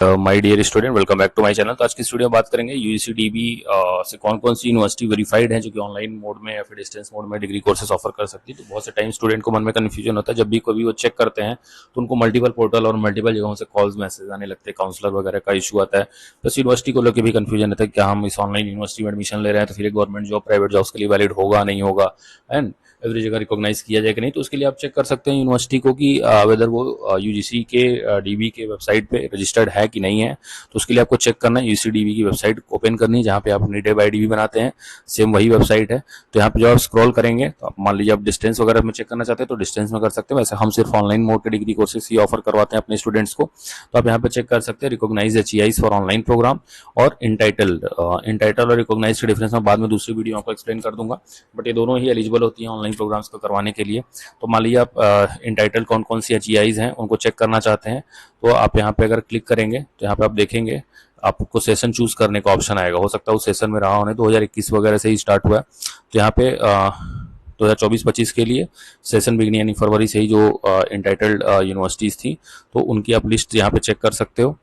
My dear student, welcome back to my channel. तो आज की वीडियो में बात करेंगे यूजीसीडीबी से कौन कौन सी यूनिवर्सिटी वेरीफाइड है जो कि ऑनलाइन मोड में या फिर डिस्टेंस मोड में डिग्री कोर्सेज ऑफर कर सकती है। तो बहुत से टाइम स्टूडेंट को मन में कन्फ्यूजन होता है, जब भी कभी वो चेक करते हैं तो उनको मल्टीपल पोर्टल और मल्टीपल जगहों से कॉल्स मैसेज आने लगते हैं, काउंसलर वगैरह का इशू आता है। प्लस यूनिवर्सिटी को लेकर भी कन्फ्यूजन रहता है क्या हम इस ऑनलाइन यूनिवर्सिटी में एडमिशन ले रहे हैं तो फिर एक गवर्नमेंट जॉब प्राइवेट जॉब्स के लिए वैलिड होगा नहीं होगा, एंड एवरी जगह रिकॉग्नाइज किया जाए कि नहीं। तो उसके लिए आप चेक कर सकते हैं यूनिवर्सिटी को कि वेदर वो यूजीसी के डीबी के वेबसाइट पे रजिस्टर्ड है कि नहीं है। तो उसके लिए आपको चेक करना है, यूसीडीबी की वेबसाइट ओपन करनी है जहाँ पे आप अपनी डेब आईडी भी बनाते हैं, सेम वही वेबसाइट है। तो यहाँ पे जब आप स्क्रॉल करेंगे तो आप मान लीजिए आप डिस्टेंस वगैरह में चेक करना चाहते हैं तो डिस्टेंस में कर सकते हैं। वैसे हम सिर्फ ऑनलाइन मोड के डिग्री कोर्सेज ही ऑफर करवाते हैं अपने स्टूडेंट्स को। तो आप यहाँ पे चेक कर सकते हैं recognise HEIs for online programme और इंटाइटल्ड। इंटाइटल और रिकॉग्नाइज के डिफरेंस में बाद में दूसरी वीडियो आपको एक्सप्लेन कर दूंगा, बट ये दोनों ही एलिजिबल होती हैं ऑनलाइन प्रोग्राम्स को करवाने के लिए। तो मान लीजिए आप इंटाइटल कौन कौन सी HEIs हैं उनको चेक करना चाहते हैं, तो आप यहाँ पे अगर क्लिक करेंगे तो यहाँ पे आप देखेंगे आपको सेशन चूज करने का ऑप्शन आएगा। हो सकता है उस सेशन में रहा होने 2021 वगैरह से ही स्टार्ट हुआ है। तो यहाँ पे 2024-25 के लिए सेशन बिगनी यानी फरवरी से ही जो इंटाइटल्ड यूनिवर्सिटीज़ थी तो उनकी आप लिस्ट यहाँ पे चेक कर सकते हो।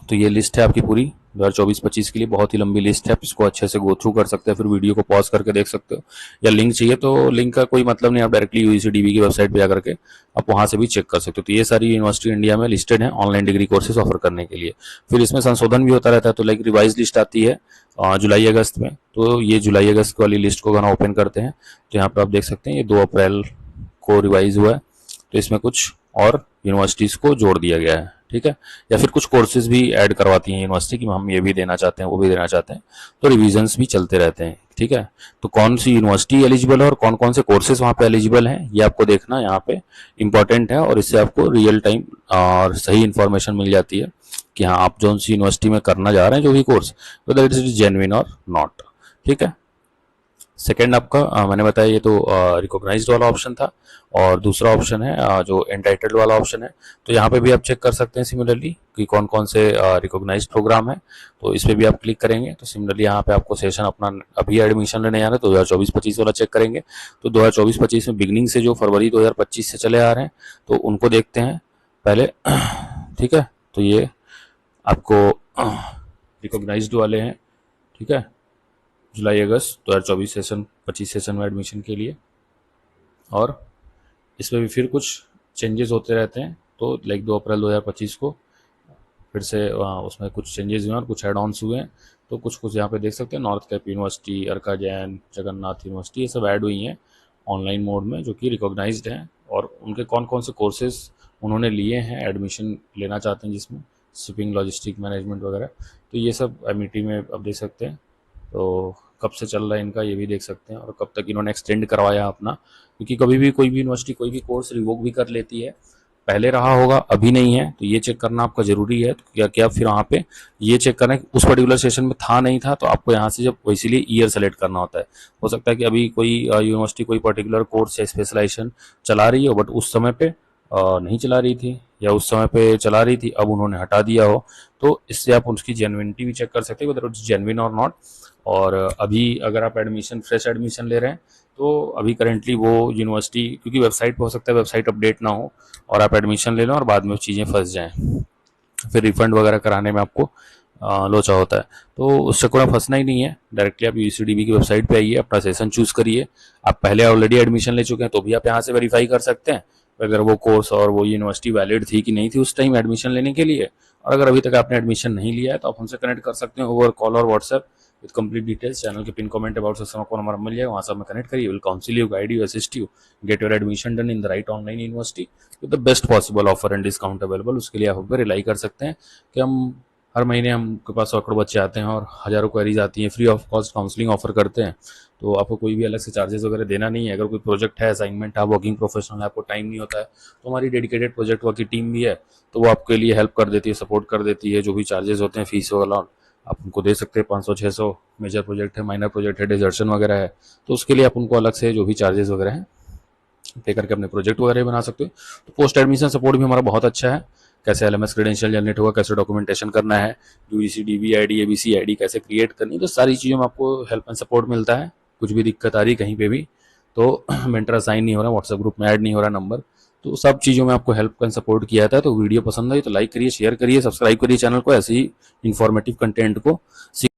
तो ये लिस्ट है आपकी पूरी 2024-25 के लिए, बहुत ही लंबी लिस्ट है, आप इसको अच्छे से गो थ्रू कर सकते हैं, फिर वीडियो को पॉज करके देख सकते हो। या लिंक चाहिए तो लिंक का कोई मतलब नहीं, आप डायरेक्टली यूजीसीडीबी की वेबसाइट पे जाकर के आप वहां से भी चेक कर सकते हो। तो ये सारी यूनिवर्सिटी इंडिया में लिस्टेड है ऑनलाइन डिग्री कोर्सेज ऑफर करने के लिए। फिर इसमें संशोधन भी होता रहता है, तो लाइक रिवाइज लिस्ट आती है जुलाई अगस्त में। तो ये जुलाई अगस्त वाली लिस्ट को अगर ओपन करते हैं तो यहाँ पर आप देख सकते हैं ये 2 अप्रैल को रिवाइज हुआ है। तो इसमें कुछ और यूनिवर्सिटीज को जोड़ दिया गया है, ठीक है। या फिर कुछ कोर्सेज भी ऐड करवाती हैं यूनिवर्सिटी कि हम ये भी देना चाहते हैं वो भी देना चाहते हैं, तो रिविजन्स भी चलते रहते हैं, ठीक है। तो कौन सी यूनिवर्सिटी एलिजिबल है और कौन कौन से कोर्सेज वहाँ पे एलिजिबल हैं ये आपको देखना यहाँ पे इंपॉर्टेंट है, और इससे आपको रियल टाइम और सही इन्फॉर्मेशन मिल जाती है कि हाँ आप जो सी यूनिवर्सिटी में करना जा रहे हैं जो भी course, whether it is genuine और नॉट, ठीक है। सेकेंड आपका मैंने बताया ये तो रिकॉग्नाइज्ड वाला ऑप्शन था, और दूसरा ऑप्शन है जो एंटाइटल्ड वाला ऑप्शन है। तो यहाँ पे भी आप चेक कर सकते हैं सिमिलरली कि कौन कौन से रिकॉग्नाइज्ड प्रोग्राम है। तो इस पर भी आप क्लिक करेंगे तो सिमिलरली यहाँ पे आपको सेशन अपना अभी एडमिशन लेने जा रहे हैं तो 2024-25 वाला चेक करेंगे। तो 2024-25 में बिगनिंग से जो फरवरी 2025 से चले आ रहे हैं तो उनको देखते हैं पहले, ठीक है। तो ये आपको रिकॉग्नाइज्ड वाले हैं, ठीक है, जुलाई अगस्त 2024 सेशन 25 सेशन में एडमिशन के लिए। और इसमें भी फिर कुछ चेंजेस होते रहते हैं, तो लाइक 2 अप्रैल 2025 को फिर से उसमें कुछ चेंजेस हुए हैं और कुछ एड ऑन्स हुए हैं। तो कुछ कुछ यहाँ पे देख सकते हैं, नॉर्थ कैप यूनिवर्सिटी, अर्का जैन, जगन्नाथ यूनिवर्सिटी, ये सब ऐड हुई हैं ऑनलाइन मोड में जो कि रिकॉग्नाइज्ड हैं, और उनके कौन कौन से कोर्सेज उन्होंने लिए हैं, एडमिशन लेना चाहते हैं जिसमें शिपिंग, लॉजिस्टिक, मैनेजमेंट वगैरह। तो ये सब एमिटी में आप देख सकते हैं। तो कब से चल रहा है इनका ये भी देख सकते हैं, और कब तक इन्होंने एक्सटेंड करवाया अपना, क्योंकि कभी भी कोई भी यूनिवर्सिटी कोई भी कोर्स रिवोक भी कर लेती है। पहले रहा होगा अभी नहीं है, तो ये चेक करना आपका जरूरी है। तो क्या फिर वहाँ पे ये चेक करना है उस पर्टिकुलर सेशन में था नहीं था, तो आपको यहाँ से जब इसीलिए ईयर सेलेक्ट करना होता है। हो सकता है कि अभी कोई यूनिवर्सिटी कोई पर्टिकुलर कोर्स या स्पेशलाइजेशन चला रही हो, बट उस समय पे नहीं चला रही थी, या उस समय पे चला रही थी अब उन्होंने हटा दिया हो। तो इससे आप उसकी जेन्युइनिटी भी चेक कर सकते हो, वेदर इट्स जेन्युइन और नॉट। और अभी अगर आप एडमिशन फ्रेश एडमिशन ले रहे हैं तो अभी करेंटली वो यूनिवर्सिटी, क्योंकि वेबसाइट पे हो सकता है वेबसाइट अपडेट ना हो और आप एडमिशन ले लो और बाद में चीज़ें फंस जाएं, फिर रिफंड वगैरह कराने में आपको लोचा होता है। तो उस चक्कर में फंसना ही नहीं है, डायरेक्टली आप यूसीडीबी की वेबसाइट पे आइए, अपना सेशन चूज करिए। आप पहले ऑलरेडी एडमिशन ले चुके हैं तो भी आप यहाँ से वेरीफाई कर सकते हैं अगर वो कोर्स और वो यूनिवर्सिटी वैलिड थी कि नहीं थी उस टाइम एडमिशन लेने के लिए। और अगर अभी तक आपने एडमिशन नहीं लिया है तो आप हमसे कनेक्ट कर सकते हैं ओवर कॉल और WhatsApp with complete details. Channel के पिन कमेंट अबाउट सेक्शन को नंबर मिल जाएगा, वहाँ से हमें कनेक्ट करिए, will council you, guide you, assist you, get your admission done in the right online university with the best possible offer and discount available. उसके लिए आप हम पर रिलाई कर सकते हैं कि हम हर महीने हमके पास सैकड़ों बच्चे आते हैं और हज़ारों क्वेरीज आती हैं, free of cost counselling offer करते हैं। तो आपको कोई भी अलग से चार्जेस वगैरह देना नहीं है। अगर कोई प्रोजेक्ट है, असाइनमेंट है, वर्किंग प्रोफेशनल है, आपको टाइम नहीं होता है, तो हमारी डेडिकेटेड प्रोजेक्ट वर्क की टीम भी है, तो वो आपके लिए हेल्प कर देती है, सपोर्ट कर देती है। जो भी चार्जेस होते हैं फीस वगैरह आप उनको दे सकते हैं, 500-600। मेजर प्रोजेक्ट है, माइनर प्रोजेक्ट है, डिजर्शन वगैरह है, तो उसके लिए आप उनको अलग से जो भी चार्जेस वगैरह हैं पे करके अपने प्रोजेक्ट वगैरह बना सकते हो। तो पोस्ट एडमिशन सपोर्ट भी हमारा बहुत अच्छा है, कैसे एलएमएस क्रेडेंशियल जनरेट होगा, कैसे डॉक्यूमेंटेशन करना है, UGC dB ID, ABC ID कैसे क्रिएट करनी है, तो सारी चीज़ों में आपको हेल्प एंड सपोर्ट मिलता है। कुछ भी दिक्कत आ रही कहीं पे भी तो मेंटर असाइन नहीं हो रहा, व्हाट्सएप ग्रुप में ऐड नहीं हो रहा नंबर, तो सब चीज़ों में आपको हेल्प एंड सपोर्ट किया जाता है। तो वीडियो पसंद आई तो लाइक करिए, शेयर करिए, सब्सक्राइब करिए चैनल को ऐसे ही इन्फॉर्मेटिव कंटेंट को